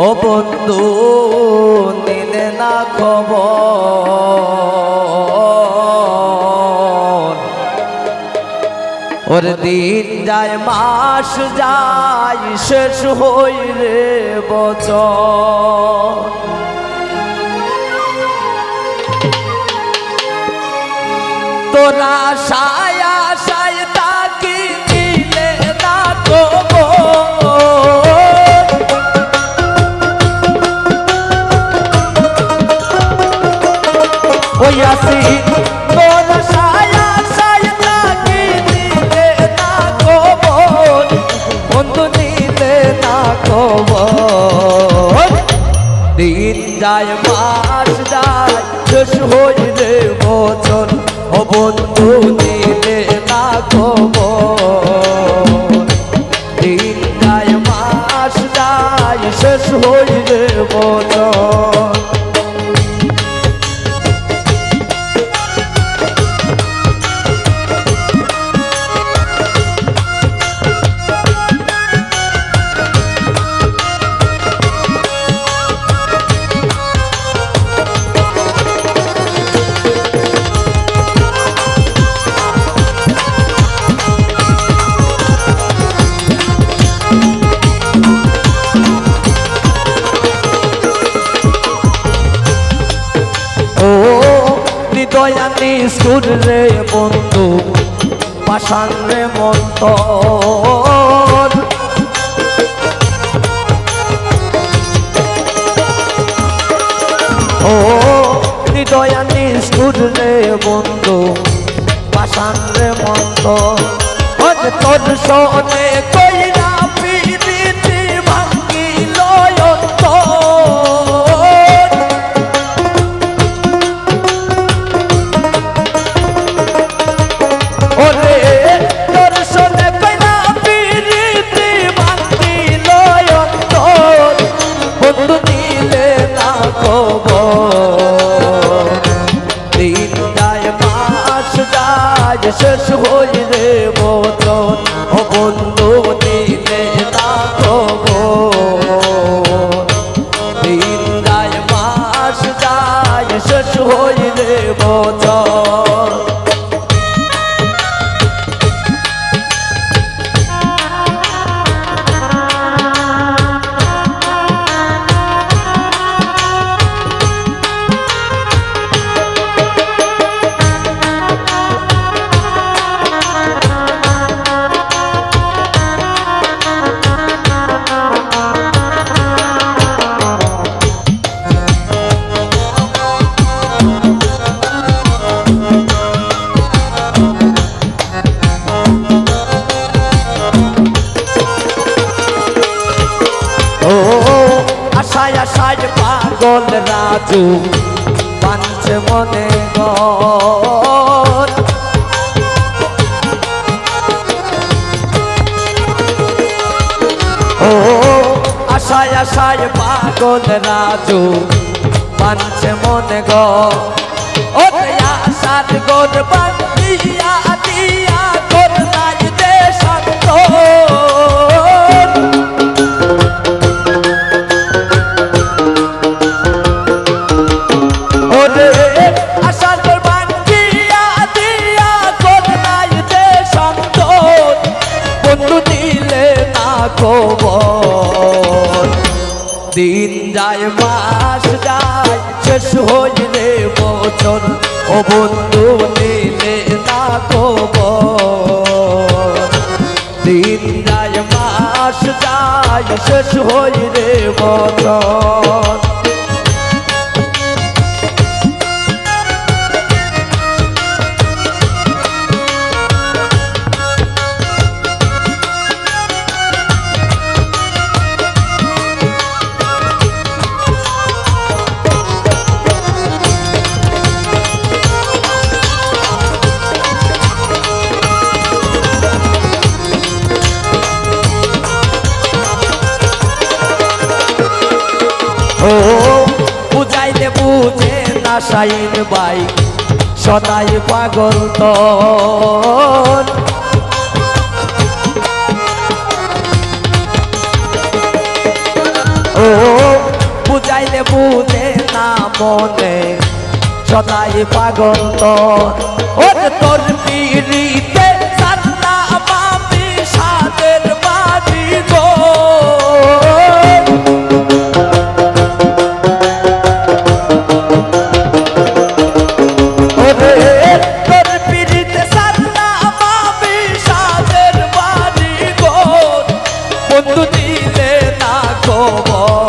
ও বন্ধু নিলে না খবর, ওর দিন যায় মাস যায় শেষ হই রে বছর। তোরা আশায় আশায় তাকি নিলে না খবর, ওই আসি তোর আশায় আশায় তাকি নিলে না খবর, বন্ধু নিলে না খবর। দিন যায় মাস যায় শেষ হই রে বছর, ও বন্ধু নিলে না খবর। দিন যায় মাস যায় শেষ হই রে বছর। দয়ানি সুর রে বন্ধু পাষাণ রে মন্তর, ও দয়ানি সুর রে বন্ধু পাষাণ রে মন্তর। তোর শোনে কইরা পিরিতি ভাঙ্গিল অন্তর, ওরে তোর শোনে কইরা পিরিতি ভাঙ্গিল অন্তর, বন্ধু নিলে না খবর। দিন যায় মাস যায় শেষ হই রে বছর, ও বন্ধু নিলে না খবর। দিন যায় মাস যায় শেষ হই রে বছর। আশায় আশায় পাগল রাজু বাঞ্ছে মনে গর, ও আশায় আশায় পাগল রাজু বাঞ্ছে মনে গর। ও আশার গোর বান্ধিয়া দিয়া গোর নাই দে শান্ত, আশার গোর বান্ধিয়া দিয়া গোর নাই দে শান্ত, বন্ধু নিলে না খবর। দিন যায় মাস যায় শেষ হই রে বছর, ও বন্ধু নিলে না খবর। দিন যায় মাস যায় শেষ হই রে বছর। ও বুঝাইলে বুঝে না শাইন বাই সদাই পাগল তোর, ও চাইলে বুঝে না মনে সদাই পাগল তোর পিড়িতে সারলাম আমি সাদের বাড়ি গো তোর পিড়িতে সারলাম আমি সাদের বাড়ি গো বন্ধু দিলে না খবর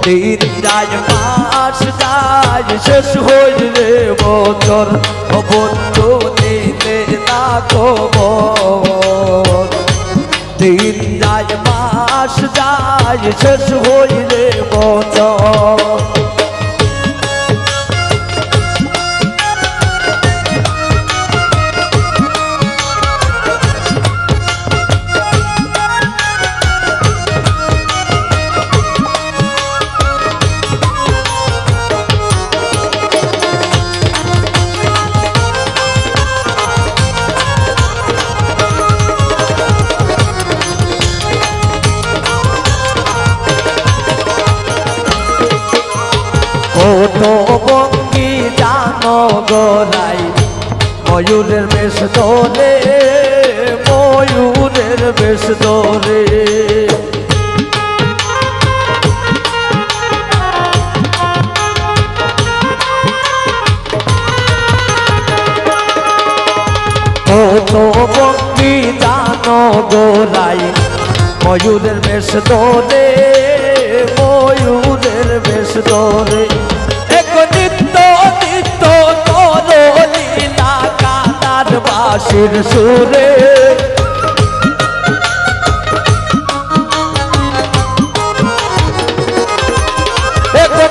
দিন যায় মাস যায় শেষ হইলে বছর ও বন্ধু দিলে না খবর দিন যায় মাস যায় শেষ হইলে বছর কত বঙ্গি জানো গোলাই ময়ূরের বেশ দোলে ময়ূরের বেশ দোলে কত বঙ্গি জানো গোলাই ময়ূরের বেশ দোলে ময়ূরের বেশ দোলে নিত্য নিত্য করো লীলা কানার বাঁশির সুরে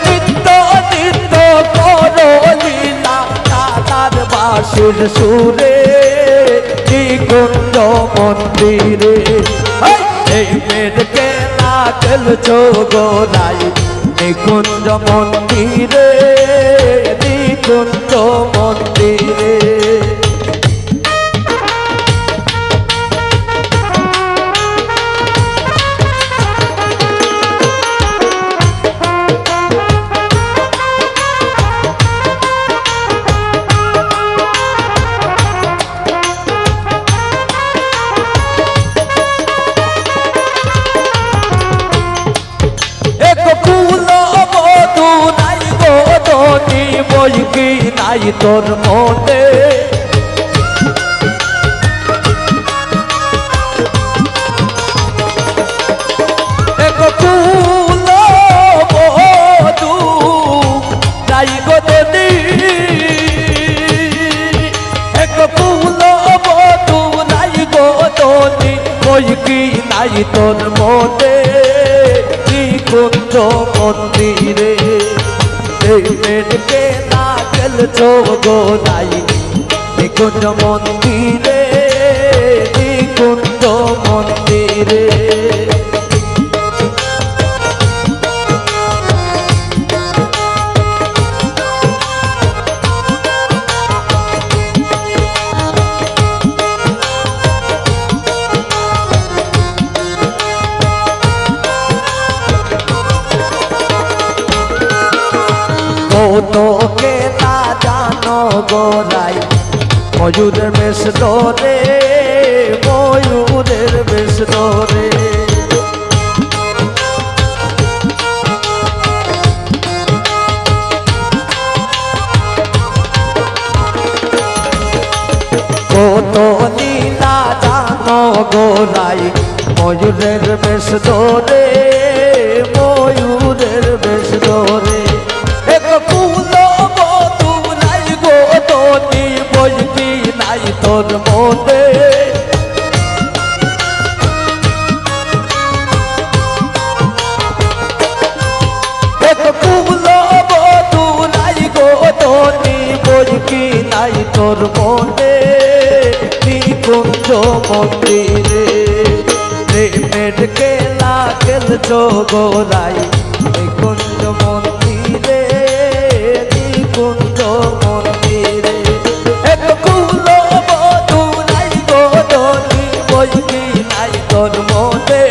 নিত্য নিত্য করো লীলা কানার বাঁশির সুরে নিকুঞ্জ মন্দিরে এই মেয়েকে না খেলছো গোলাই নিকুঞ্জ মন্দিরে নিকুঞ্জ মন্দিরে বই কি নাই তোর মনে এক ফুল বধু নাই গদনি এক ফুল বধু নাই গদনি বই কি নাই তোর মনে নিকুঞ্জ মন্দিরে এই মেয়েকে না খেলছো গোলাই নিকুঞ্জ মন্দিরে নিকুঞ্জ মন্দিরে তোকে না জানো গোলাই ময়ূরের বেশ দোলে ময়ূরের বেশ দোলে কত লীলা জানো গোলাই ময়ূরের বেশ দোলে ময়ূরের বেশ দোলে তোর মনে ফুল বধু নাই গো ধনী বই কি নাই তোর মনে নিকুঞ্জ মন্দিরে প্রেমের খেলা খেলছো গোলাই নিকুঞ্জ মন্দিরে নিকুঞ্জ মন্দিরে তোর মনে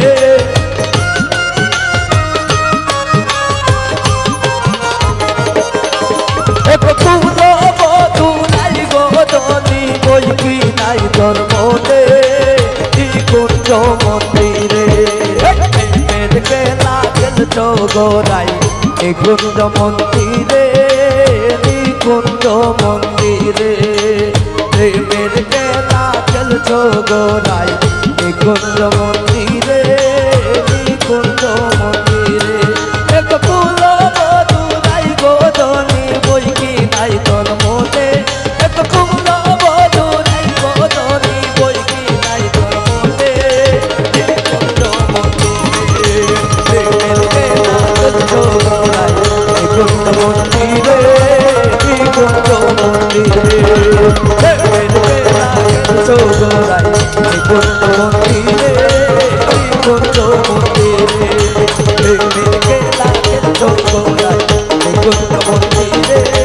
গোরাই নিকুঞ্জ মন্দিরে নিকুঞ্জ মন্দিরে প্রেমের খেলা খেলছো গোরাই নিকুঞ্জ মন্দিরে নিকুঞ্জ মন্দিরে এক ফুল মধুরাই গোদনি বই কি নাই তোর মনে এক ফুল মধুরাই গোদনি বই কি নাই তোর মনে নিকুঞ্জ মন্দিরে প্রেমের খেলা খেলছো গোরাই নিকুঞ্জ মন্দিরে নিকুঞ্জ মন্দিরে প্রেমের খেলা খেলছো গোরাই নিকুঞ্জ মন্দিরে নিকুঞ্জ মন্দিরে প্রেমের খেলা খেলছো গোরাই নিকুঞ্জ মন্দিরে